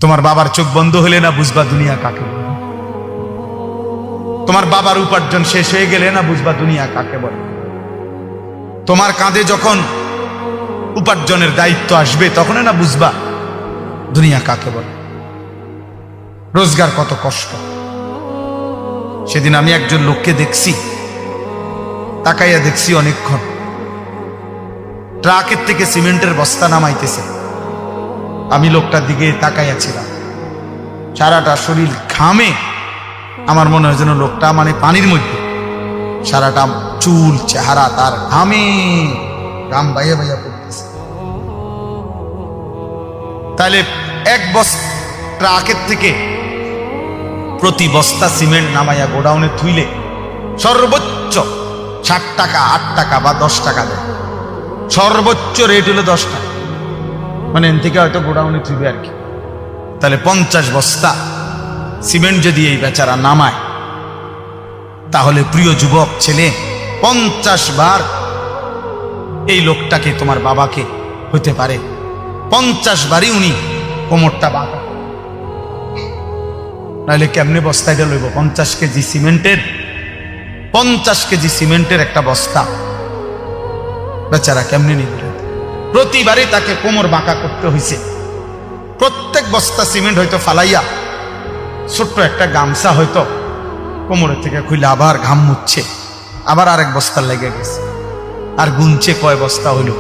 তোমার বাবার চোখ বন্ধ হলে না বুঝবা দুনিয়া কাকে বলে। তোমার বাবার উপার্জন শেষ হয়ে গেলে না বুঝবা দুনিয়া কাকে বলে। তোমার কাঁধে যখন উপার্জনের দায়িত্ব আসবে তখন না বুঝবা দুনিয়া কাকে বলে। রোজগার কত কষ্ট। সেদিন আমি একজন লোককে দেখছি, তাকাইয়া দেখছি অনেকক্ষণ, ট্রাকের থেকে সিমেন্টের বস্তা নামাইতেছে। আমি লোকটার দিকে তাকাইয়াছিলাম, সারাটা শরীর ঘামে। আমার মনে হয় যেন লোকটা মানে পানির মধ্যে, সারাটা চুল চেহারা তার ঘামে, ঘাম বাইয়া বাইয়া পড়তেছে। তাহলে এক বস্তা ট্রাকের থেকে প্রতি বস্তা সিমেন্ট নামাইয়া গোডাউনে থুইলে সর্বোচ্চ 60 টাকা, 8 টাকা বা 10 টাকা দেয়। সর্বোচ্চ রেট হলো 10 টাকা, মানে এন থেকে হয়তো গোডাউনে থুইবে আর কি। তাহলে 50 বস্তা সিমেন্ট যদি এই বেচারা নামায়, তাহলে প্রিয় যুবক ছেলে 50 বার এই লোকটাকে, তোমার বাবাকে হতে পারে 50 বারই উনি কোমরটা বাঁকা। নাহলে কেমনে বস্তাটা লইব? 50 কেজি সিমেন্টের, 50 কেজি সিমেন্টের একটা বস্তা বেচারা কেমনে নিবে? প্রতিবারই তাকে কোমর বাঁকা করতে হয়েছে। প্রত্যেক বস্তা সিমেন্ট হয়তো ফালাইয়া ছোট্ট একটা গামছা হয়তো কোমরের থেকে খুলে আবার ঘাম মুচ্ছে, আবার আরেক বস্তা লেগে গেছে, আর গুনছে কয় বস্তা হইল।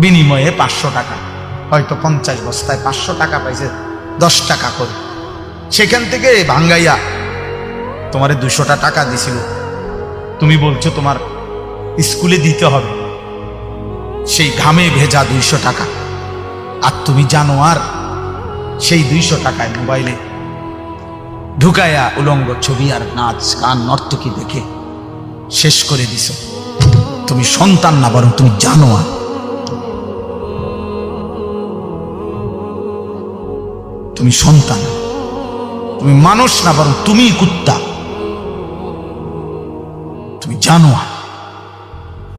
বিনিময়ে 500 টাকা, হয়তো 50 বস্তায় 500 টাকা পাইছে, 10 টাকা করে। সেখান থেকে ভাঙ্গাইয়া তোমারে 200টা টাকা দিছিল, তুমি বলছো তোমার স্কুলে দিতে হবে, সেই ঘামে ভেজা 200 টাকা। আর তুমি জানো আর সেই 200 টাকায় মোবাইলে ঢুকায়া উলঙ্গ ছবি আর নাচ গান নর্তকী দেখে শেষ করে দিছ। তুমি সন্তান না, বরং তুমি জানো আর। তুমি সন্তান, তুমি মানুষ না, বরং তুমি কুত্তা। তুমি জানো আর।